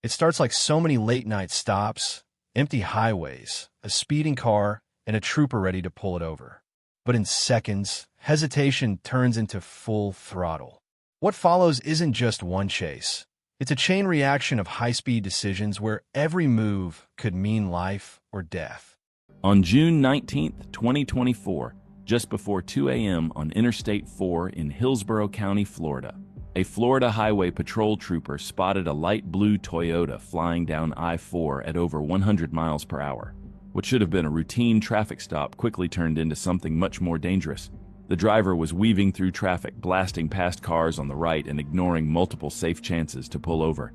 It starts like so many late-night stops, empty highways, a speeding car, and a trooper ready to pull it over. But in seconds, hesitation turns into full throttle. What follows isn't just one chase. It's a chain reaction of high-speed decisions where every move could mean life or death. On June 19, 2024, just before 2 a.m. on Interstate 4 in Hillsborough County, Florida, a Florida Highway Patrol trooper spotted a light blue Toyota flying down I-4 at over 100 miles per hour. What should have been a routine traffic stop quickly turned into something much more dangerous. The driver was weaving through traffic, blasting past cars on the right and ignoring multiple safe chances to pull over.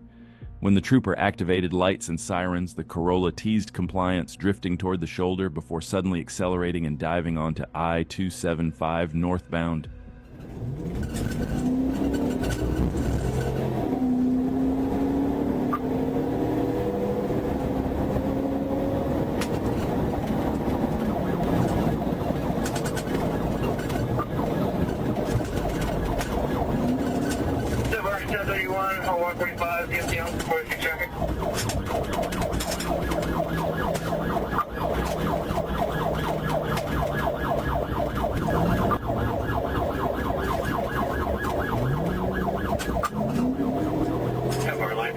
When the trooper activated lights and sirens, the Corolla teased compliance, drifting toward the shoulder before suddenly accelerating and diving onto I-275 northbound.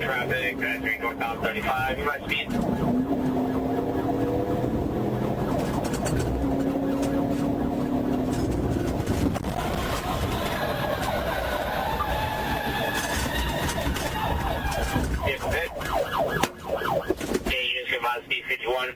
Traffic, entering northbound 35, you might speed. Vehicle hit. Units combined speed 51.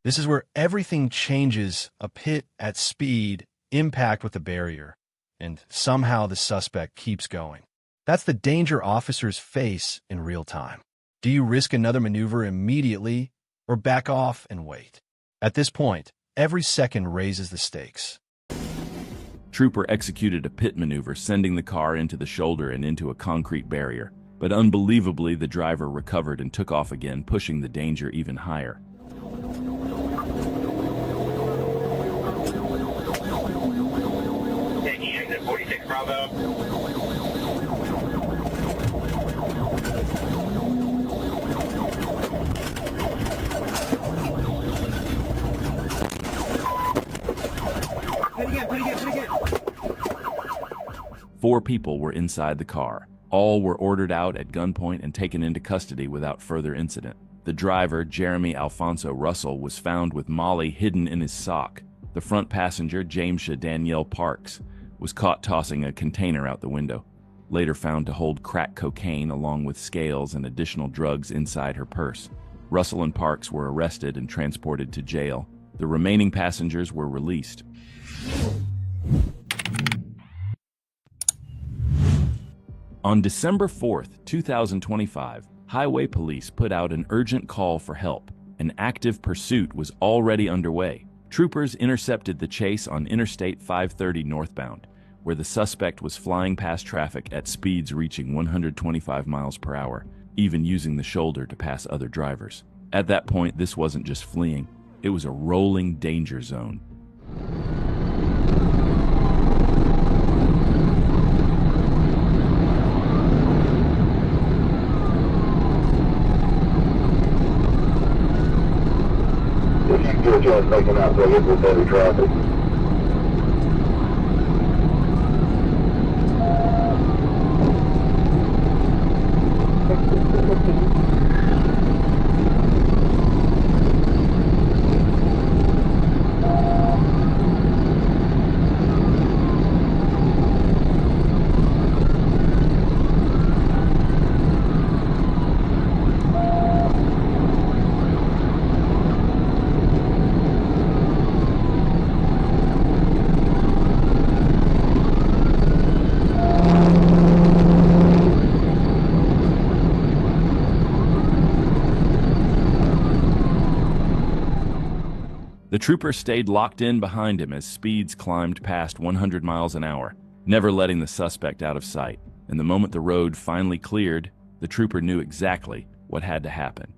This is where everything changes: a pit at speed, impact with a barrier, and somehow the suspect keeps going. That's the danger officers face in real time. Do you risk another maneuver immediately or back off and wait? At this point, every second raises the stakes. Trooper executed a pit maneuver, sending the car into the shoulder and into a concrete barrier. But unbelievably, the driver recovered and took off again, pushing the danger even higher. Taking exit 46 Bravo. Four people were inside the car. All were ordered out at gunpoint and taken into custody without further incident. The driver, Jeremy Alfonso Russell, was found with Molly hidden in his sock. The front passenger, Jamesha Danielle Parks, was caught tossing a container out the window, later found to hold crack cocaine along with scales and additional drugs inside her purse. Russell and Parks were arrested and transported to jail. The remaining passengers were released. On December 4, 2025, Highway Police put out an urgent call for help. An active pursuit was already underway. Troopers intercepted the chase on Interstate 530 northbound, where the suspect was flying past traffic at speeds reaching 125 miles per hour, even using the shoulder to pass other drivers. At that point, this wasn't just fleeing, it was a rolling danger zone. Just making out there with heavy traffic. The trooper stayed locked in behind him as speeds climbed past 100 miles an hour, never letting the suspect out of sight. And the moment the road finally cleared, the trooper knew exactly what had to happen.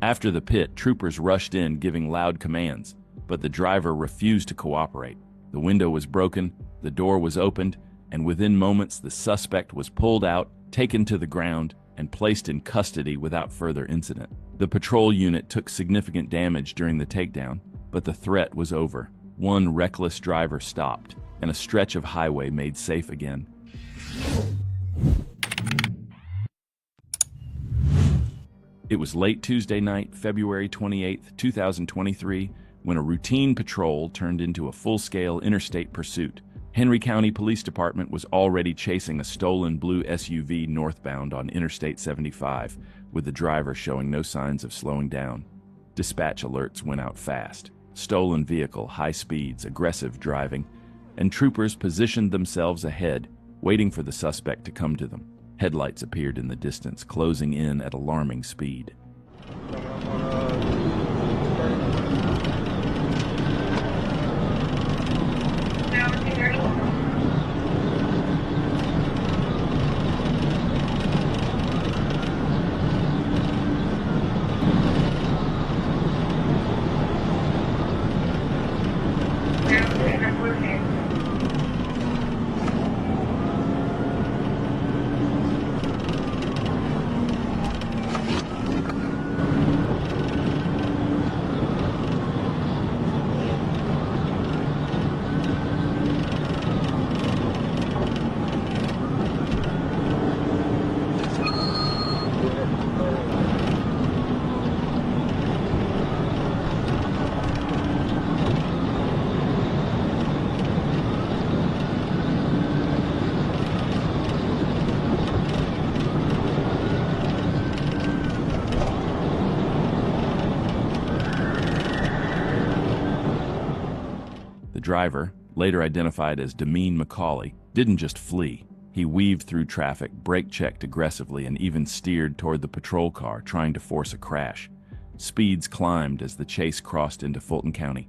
After the pit, troopers rushed in, giving loud commands, but the driver refused to cooperate. The window was broken, the door was opened, and within moments the suspect was pulled out, taken to the ground, and placed in custody without further incident. The patrol unit took significant damage during the takedown, but the threat was over. One reckless driver stopped, and a stretch of highway made safe again. It was late Tuesday night, February 28, 2023, when a routine patrol turned into a full-scale interstate pursuit. Henry County Police Department was already chasing a stolen blue SUV northbound on Interstate 75, with the driver showing no signs of slowing down. Dispatch alerts went out fast. Stolen vehicle, high speeds, aggressive driving, and troopers positioned themselves ahead, waiting for the suspect to come to them. Headlights appeared in the distance, closing in at alarming speed. The driver, later identified as Demeen McCauley, didn't just flee. He weaved through traffic, brake-checked aggressively, and even steered toward the patrol car, trying to force a crash. Speeds climbed as the chase crossed into Fulton County.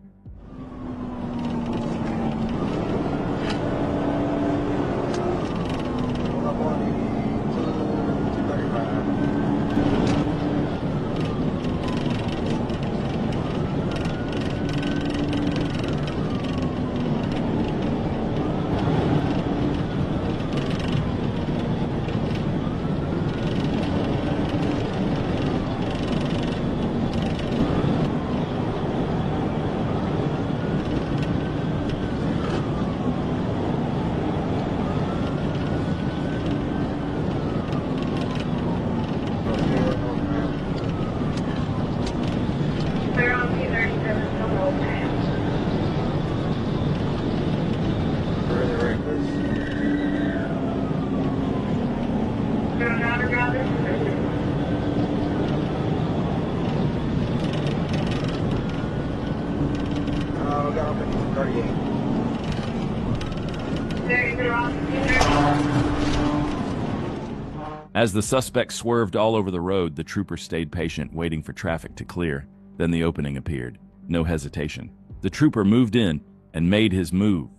As the suspect swerved all over the road, the trooper stayed patient, waiting for traffic to clear. Then the opening appeared. No hesitation. The trooper moved in and made his move.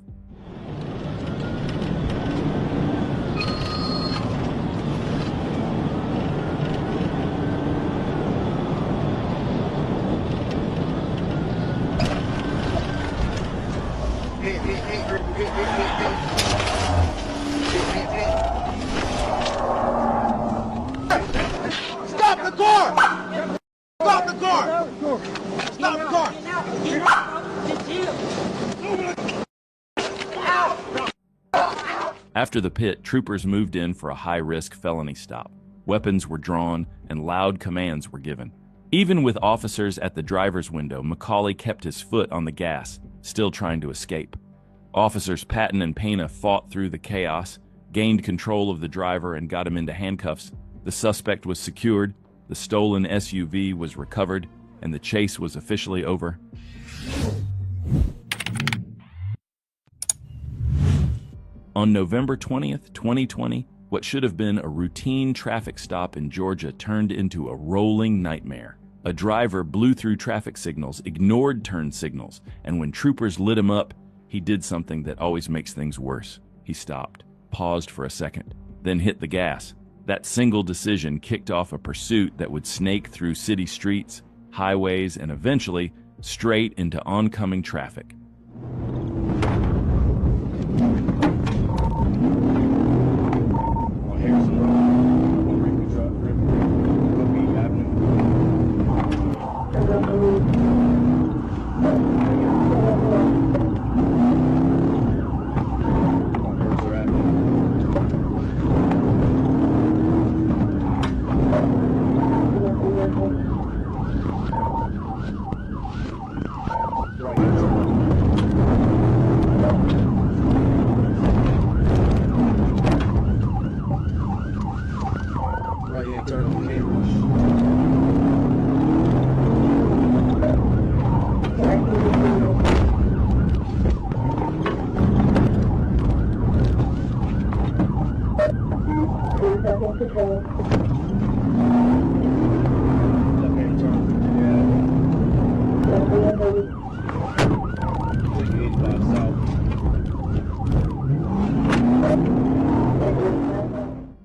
Stop the car! Stop the car! Stop the car! After the pit, troopers moved in for a high-risk felony stop. Weapons were drawn and loud commands were given. Even with officers at the driver's window, McCauley kept his foot on the gas, still trying to escape. Officers Patton and Pena fought through the chaos, gained control of the driver, and got him into handcuffs. The suspect was secured, the stolen SUV was recovered, and the chase was officially over. On November 20th, 2020, what should have been a routine traffic stop in Georgia turned into a rolling nightmare. A driver blew through traffic signals, ignored turn signals, and when troopers lit him up, he did something that always makes things worse. He stopped, paused for a second, then hit the gas. That single decision kicked off a pursuit that would snake through city streets, highways, and eventually straight into oncoming traffic.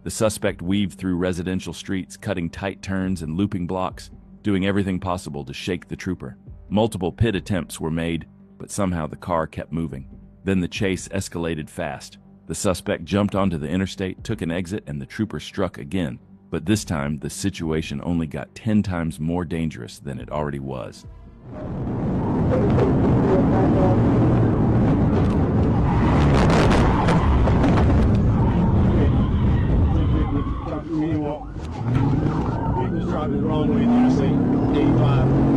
The suspect weaved through residential streets, cutting tight turns and looping blocks, doing everything possible to shake the trooper. Multiple pit attempts were made, but somehow the car kept moving. Then the chase escalated fast. The suspect jumped onto the interstate, took an exit, and the trooper struck again. But this time, the situation only got 10 times more dangerous than it already was. Vehicles driving the wrong way, Interstate 85.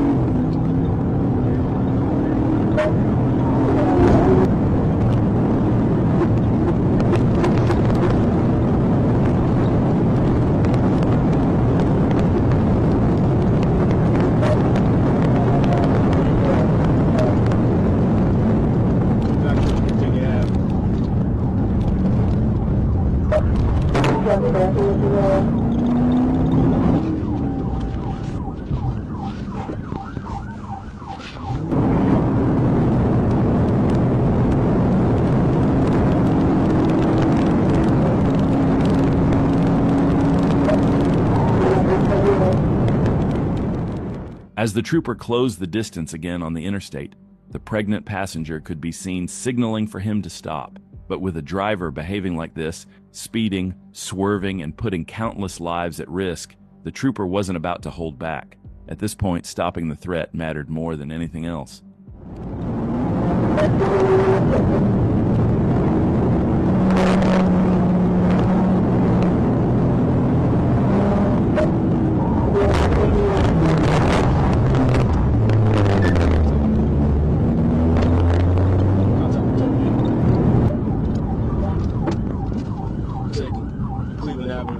As the trooper closed the distance again on the interstate, the pregnant passenger could be seen signaling for him to stop. But with a driver behaving like this, speeding, swerving, and putting countless lives at risk, the trooper wasn't about to hold back. At this point, stopping the threat mattered more than anything else.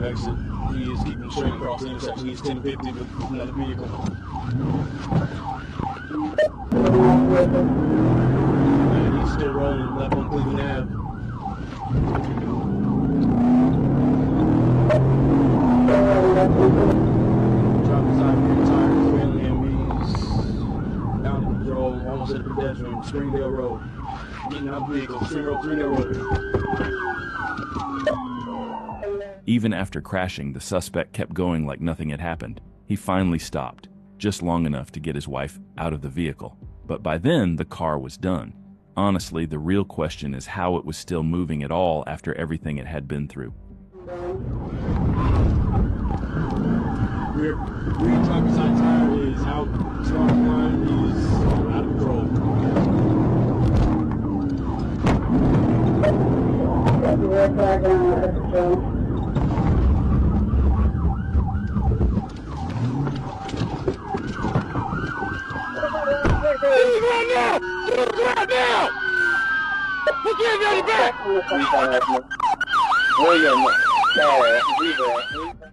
Exit. He is keeping straight across the intersection. He's 1050 with another vehicle. And he's still rolling left on Cleveland Ave. Driving side rear tires, failing MVs. Down to control, almost at the pedestrian, Springdale Road. Getting out of the vehicle, Springdale Road. Even after crashing, the suspect kept going like nothing had happened. He finally stopped, just long enough to get his wife out of the vehicle. But by then, the car was done. Honestly, the real question is how it was still moving at all after everything it had been through. Rear driver's side tire is out, start line is out of control.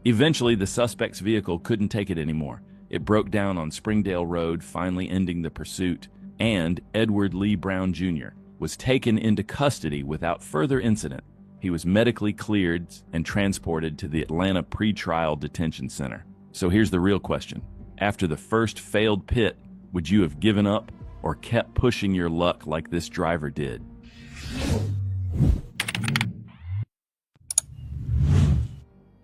Eventually, the suspect's vehicle couldn't take it anymore. It broke down on Springdale Road, finally ending the pursuit, and Edward Lee Brown Jr. was taken into custody without further incident. He was medically cleared and transported to the Atlanta Pretrial Detention Center. So here's the real question. After the first failed pit, would you have given up or kept pushing your luck like this driver did?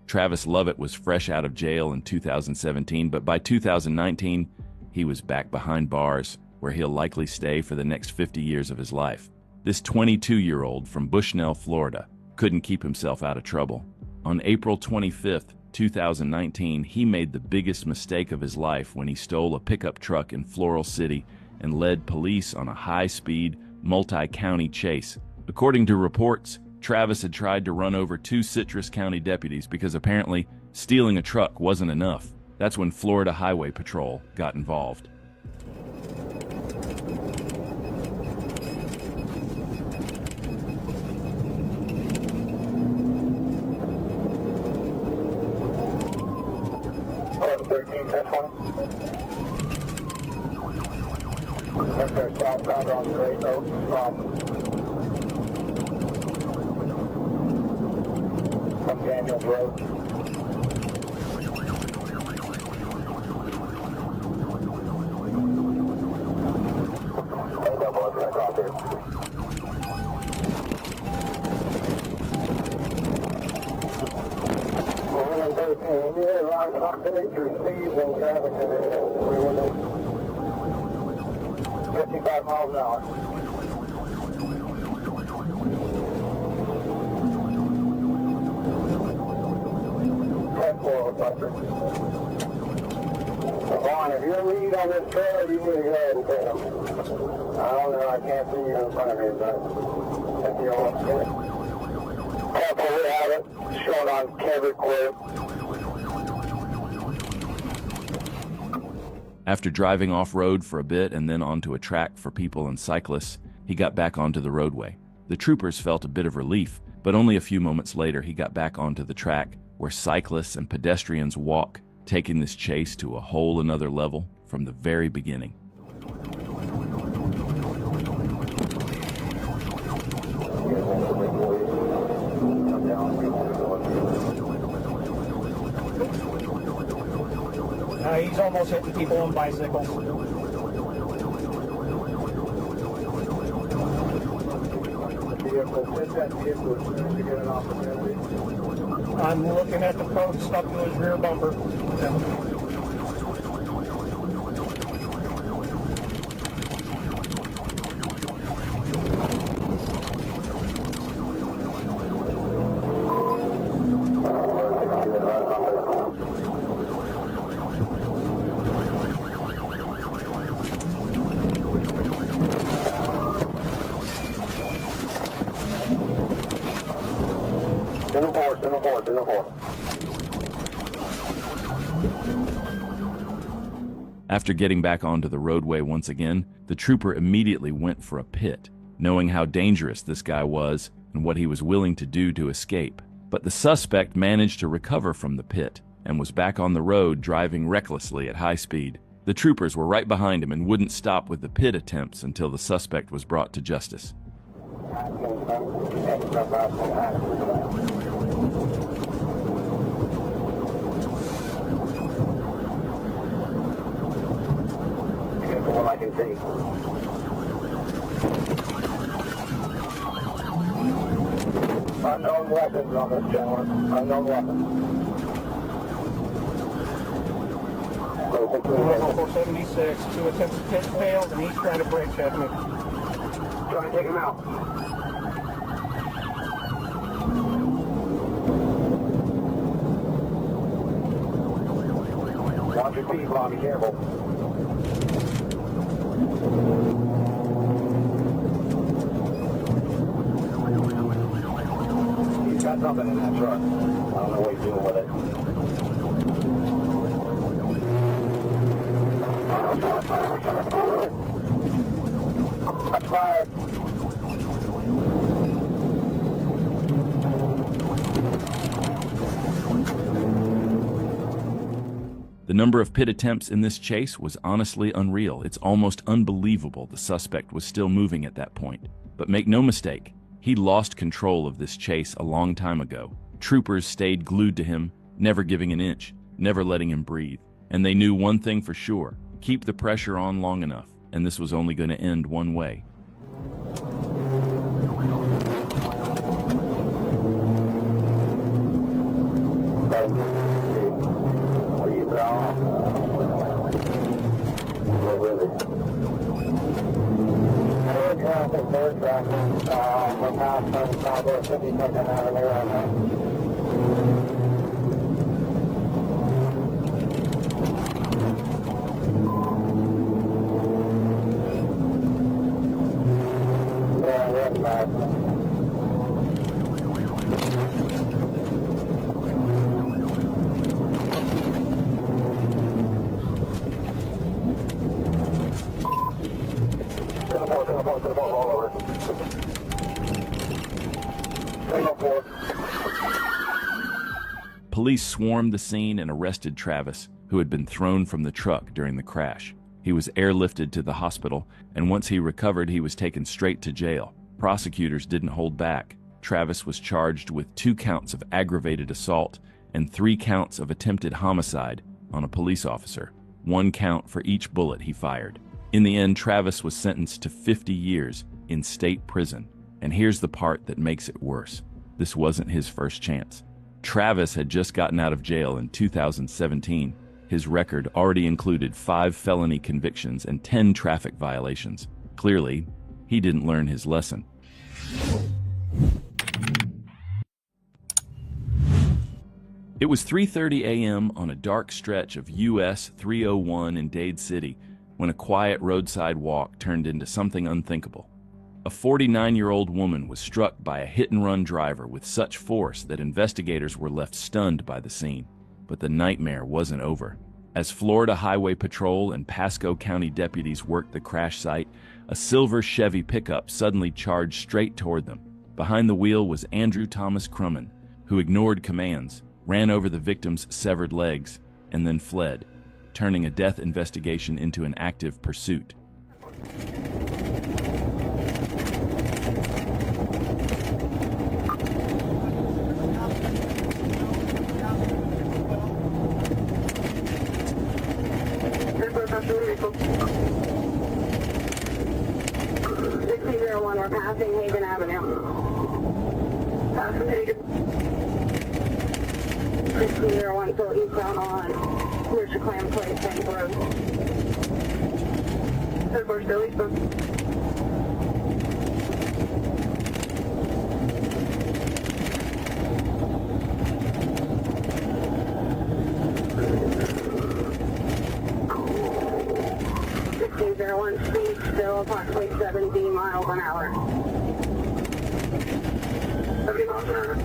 Travis Lovett was fresh out of jail in 2017, but by 2019, he was back behind bars, where he'll likely stay for the next 50 years of his life. This 22-year-old from Bushnell, Florida, couldn't keep himself out of trouble. On April 25th, 2019, he made the biggest mistake of his life when he stole a pickup truck in Floral City and led police on a high-speed, multi-county chase. According to reports, Travis had tried to run over 2 Citrus County deputies because apparently stealing a truck wasn't enough. That's when Florida Highway Patrol got involved. Southbound on Great Oak from Daniels Road. Speeds and traffic today. 55 miles an hour. Vaughn, if you're lead on this trailer, you need to go ahead and take him. I don't know, I can't see you in front of me, but if you're all scared. Careful, we have it. Shown on camera clear. After driving off-road for a bit and then onto a track for people and cyclists, he got back onto the roadway. The troopers felt a bit of relief, but only a few moments later he got back onto the track where cyclists and pedestrians walk, taking this chase to a whole another level from the very beginning. He's almost hitting people on bicycles. I'm looking at the code stuck to his rear bumper. After getting back onto the roadway once again, the trooper immediately went for a pit, knowing how dangerous this guy was and what he was willing to do to escape. But the suspect managed to recover from the pit and was back on the road driving recklessly at high speed. The troopers were right behind him and wouldn't stop with the pit attempts until the suspect was brought to justice. What I can see. Unknown weapons on this gentleman. Unknown weapons. 476, 2 attempts to pit failed, and he's trying to brake check me. Trying to take him out. Watch your feet, Bob. Be careful. He's got something in that truck. I don't know what he's doing with it. That's fired. The number of pit attempts in this chase was honestly unreal. It's almost unbelievable the suspect was still moving at that point. But make no mistake, he lost control of this chase a long time ago. Troopers stayed glued to him, never giving an inch, never letting him breathe. And they knew one thing for sure: keep the pressure on long enough, and this was only going to end one way. Police swarmed the scene and arrested Travis, who had been thrown from the truck during the crash. He was airlifted to the hospital, and once he recovered, he was taken straight to jail. Prosecutors didn't hold back. Travis was charged with 2 counts of aggravated assault and 3 counts of attempted homicide on a police officer, 1 count for each bullet he fired. In the end, Travis was sentenced to 50 years in state prison. And here's the part that makes it worse. This wasn't his first chance. Travis had just gotten out of jail in 2017. His record already included 5 felony convictions and 10 traffic violations. Clearly, he didn't learn his lesson. It was 3:30 a.m. on a dark stretch of US 301 in Dade City when a quiet roadside walk turned into something unthinkable. A 49-year-old woman was struck by a hit-and-run driver with such force that investigators were left stunned by the scene. But the nightmare wasn't over. As Florida Highway Patrol and Pasco County deputies worked the crash site, a silver Chevy pickup suddenly charged straight toward them. Behind the wheel was Andrew Thomas Crumman, who ignored commands, ran over the victim's severed legs, and then fled, turning a death investigation into an active pursuit. We're passing Haven Avenue. Passing Haven. 1601, so eastbound on Commercial Clam Place, Bank Road. Third bar still eastbound. Speed still approximately 70 miles an hour. 70 miles an hour.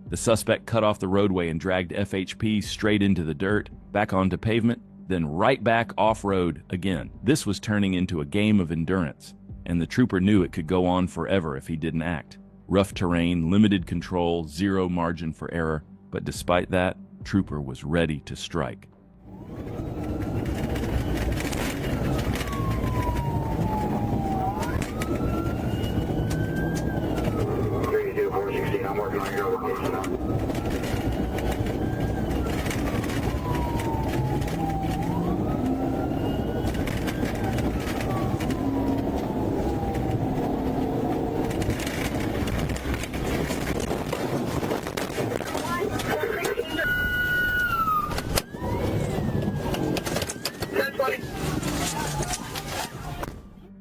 The suspect cut off the roadway and dragged FHP straight into the dirt, back onto pavement, then right back off-road again. This was turning into a game of endurance, and the trooper knew it could go on forever if he didn't act. Rough terrain, limited control, zero margin for error, but despite that, Trooper was ready to strike. 416, I'm working on your location now.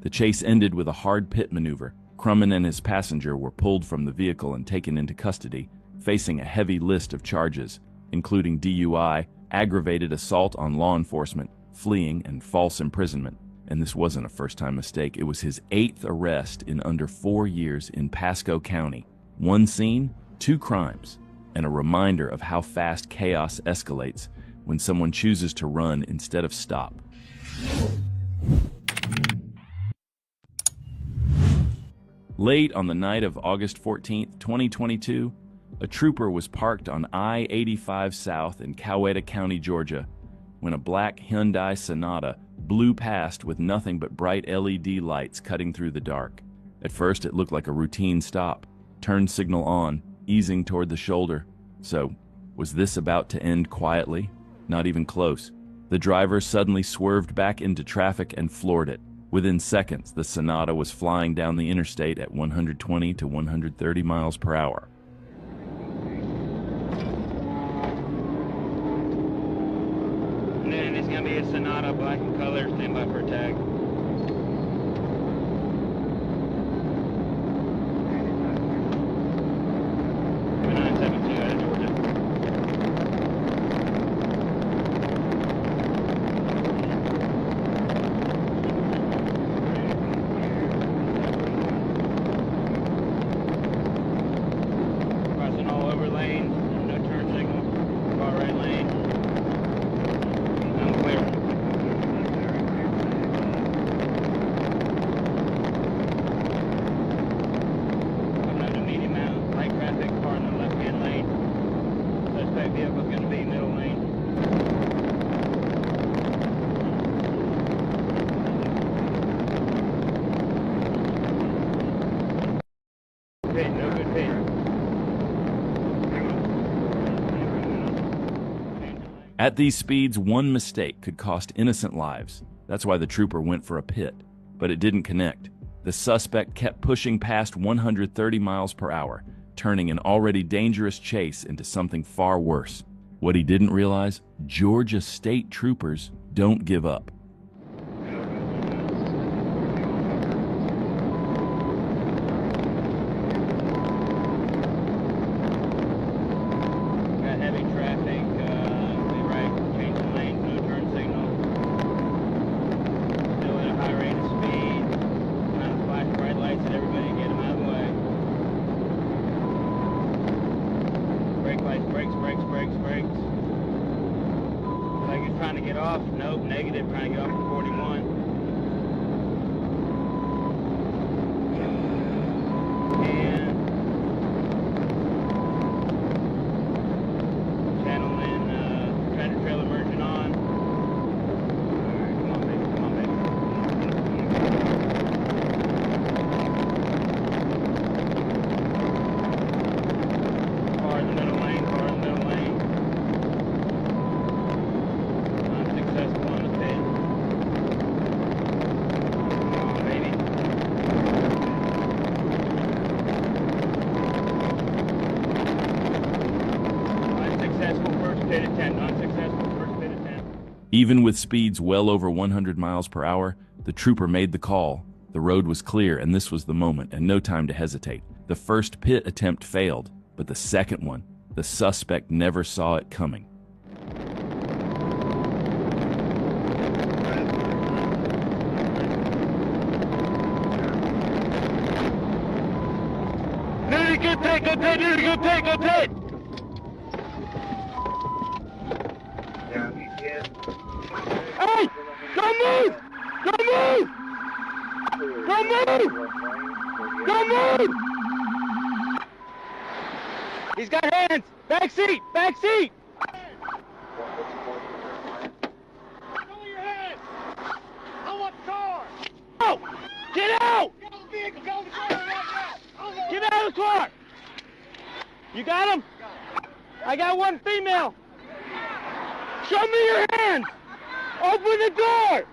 The chase ended with a hard pit maneuver. Crumman and his passenger were pulled from the vehicle and taken into custody, facing a heavy list of charges, including DUI, aggravated assault on law enforcement, fleeing, and false imprisonment. And this wasn't a first-time mistake. It was his 8th arrest in under 4 years in Pasco County. 1 scene, 2 crimes, and a reminder of how fast chaos escalates when someone chooses to run instead of stop. Late on the night of August 14, 2022, a trooper was parked on I-85 South in Coweta County, Georgia, when a black Hyundai Sonata blew past with nothing but bright LED lights cutting through the dark. At first, it looked like a routine stop. Turn signal on, easing toward the shoulder. So, was this about to end quietly? Not even close. The driver suddenly swerved back into traffic and floored it. Within seconds, the Sonata was flying down the interstate at 120 to 130 miles per hour. And then it's going to be a Sonata, black in color, stand by for a tag. At these speeds, one mistake could cost innocent lives. That's why the trooper went for a pit. But it didn't connect. The suspect kept pushing past 130 miles per hour, turning an already dangerous chase into something far worse. What he didn't realize, Georgia state troopers don't give up. Brakes. Like he's trying to get off. Nope, negative, trying to get off for 41. And channel in, tractor trailer merging on. Alright, come on baby, come on baby. Car in the middle lane, car in the middle lane. Unsuccessful on the pit. Come on, baby. Unsuccessful first pit attempt. Unsuccessful first pit attempt. Even with speeds well over 100 miles per hour, the trooper made the call. The road was clear, and this was the moment, and no time to hesitate. The first pit attempt failed, but the second one, the suspect never saw it coming. Nudie, good pit, good pit, Nudie, good pit, good pit! Hey! Don't move! Don't move! Don't move! Don't move! He's got hands! Back seat! Back seat! Show your hands! I want the car! Oh! Get out! Get out of the vehicle! Get out of the car right now! Get out of the car! You got him? I got one female! Show me your hands! Open the door!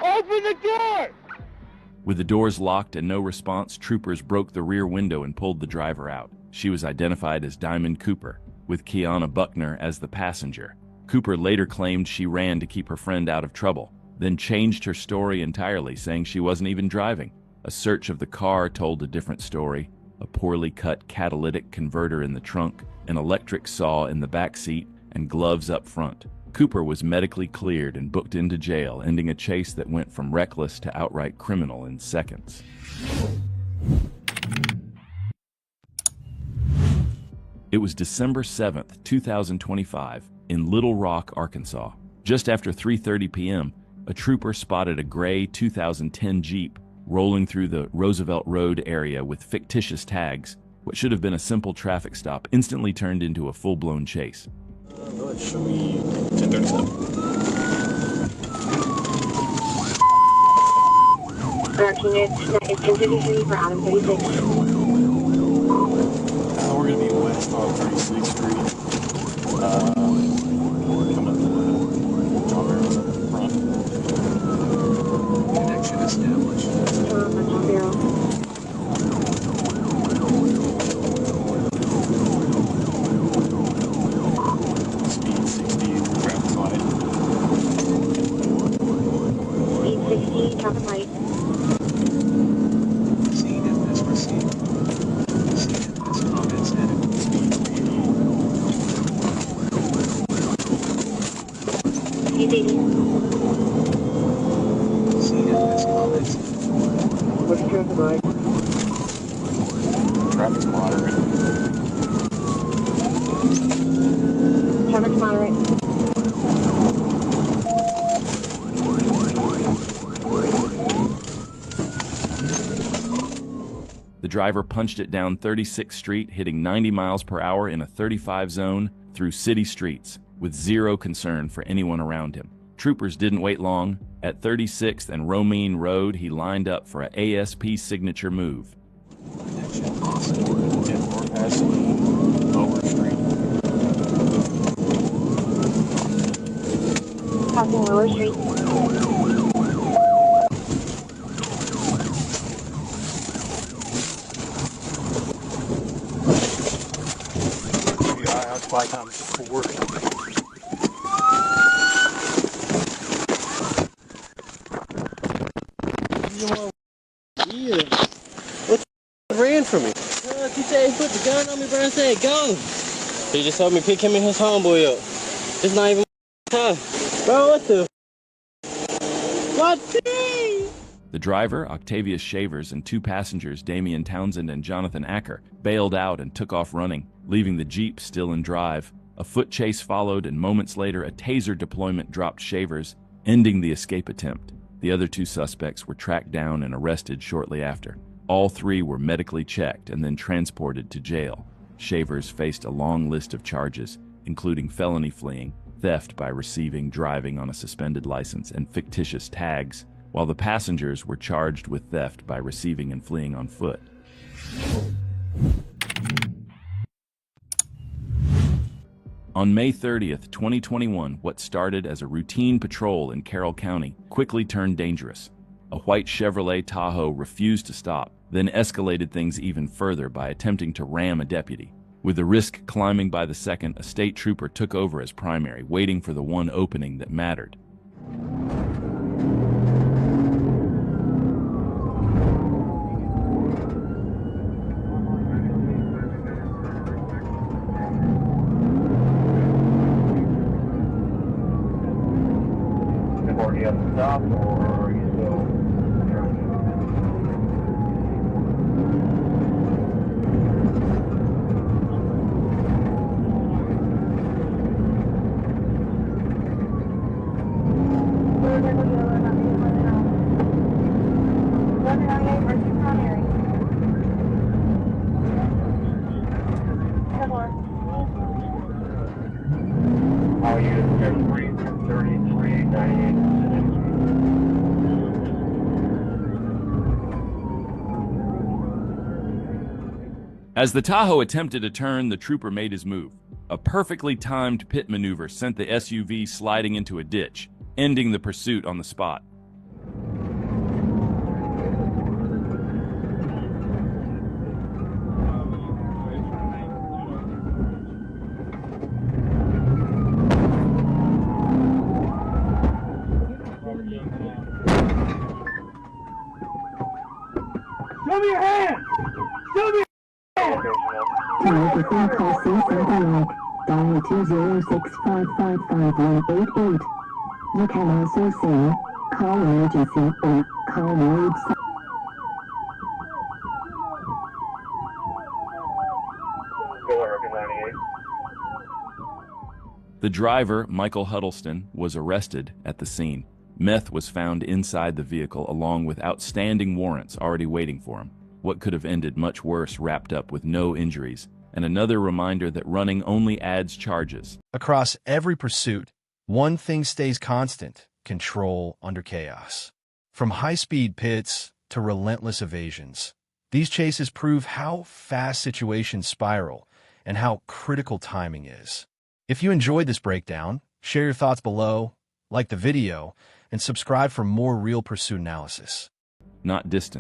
Open the door! With the doors locked and no response, troopers broke the rear window and pulled the driver out. She was identified as Diamond Cooper, with Kiana Buckner as the passenger. Cooper later claimed she ran to keep her friend out of trouble, then changed her story entirely, saying she wasn't even driving. A search of the car told a different story: a poorly cut catalytic converter in the trunk, an electric saw in the back seat, and gloves up front. Cooper was medically cleared and booked into jail, ending a chase that went from reckless to outright criminal in seconds. It was December 7th, 2025, in Little Rock, Arkansas. Just after 3:30 p.m., a trooper spotted a gray 2010 Jeep rolling through the Roosevelt Road area with fictitious tags. What should have been a simple traffic stop instantly turned into a full-blown chase. Go ahead, show me 1037. It's 1053 for Adam 36. We're going to be west on 36th Street. Coming up to the John Barrow's up front. Connection established. John Barrow. Speed 60, traffic light. Speed 60, traffic light. Seen if this received. Seen if this comments headed. Speed 80. Speed 80. Seen if this comments. What's the traffic light? Traffic moderate. Traffic moderate. The driver punched it down 36th Street, hitting 90 miles per hour in a 35 zone through city streets, with zero concern for anyone around him. Troopers didn't wait long. At 36th and Romine Road, he lined up for a ASP signature move. Connection lost. And we're passing Lower Street. Passing Lower Street. That's 5 times 4. Yeah. What ran from me? He said he put the gun on me, bro. I said go. He just told me pick him and his homeboy up. It's not even time. Bro, what the? What the? The driver, Octavius Shavers, and 2 passengers, Damian Townsend and Jonathan Acker, bailed out and took off running, leaving the Jeep still in drive. A foot chase followed, and moments later, a taser deployment dropped Shavers, ending the escape attempt. The other 2 suspects were tracked down and arrested shortly after. All 3 were medically checked and then transported to jail. Shavers faced a long list of charges, including felony fleeing, theft by receiving, driving on a suspended license, and fictitious tags, while the passengers were charged with theft by receiving and fleeing on foot. On May 30th, 2021, what started as a routine patrol in Carroll County quickly turned dangerous. A white Chevrolet Tahoe refused to stop, then escalated things even further by attempting to ram a deputy. With the risk climbing by the second, a state trooper took over as primary, waiting for the one opening that mattered. Already up the stop, or are you still trying All units are 33, 98. As the Tahoe attempted to turn, the trooper made his move. A perfectly timed pit maneuver sent the SUV sliding into a ditch, ending the pursuit on the spot. Show me your hands! Show me To make a phone call, say something like, dial 206555188. You can also say, call emergency or call roadside. American 98. The driver, Michael Huddleston, was arrested at the scene. Meth was found inside the vehicle along with outstanding warrants already waiting for him. What could have ended much worse wrapped up with no injuries, and another reminder that running only adds charges. Across every pursuit, one thing stays constant: control under chaos. From high-speed pits to relentless evasions. These chases prove how fast situations spiral and how critical timing is. If you enjoyed this breakdown, share your thoughts below, like the video, and subscribe for more real pursuit analysis. Not distant.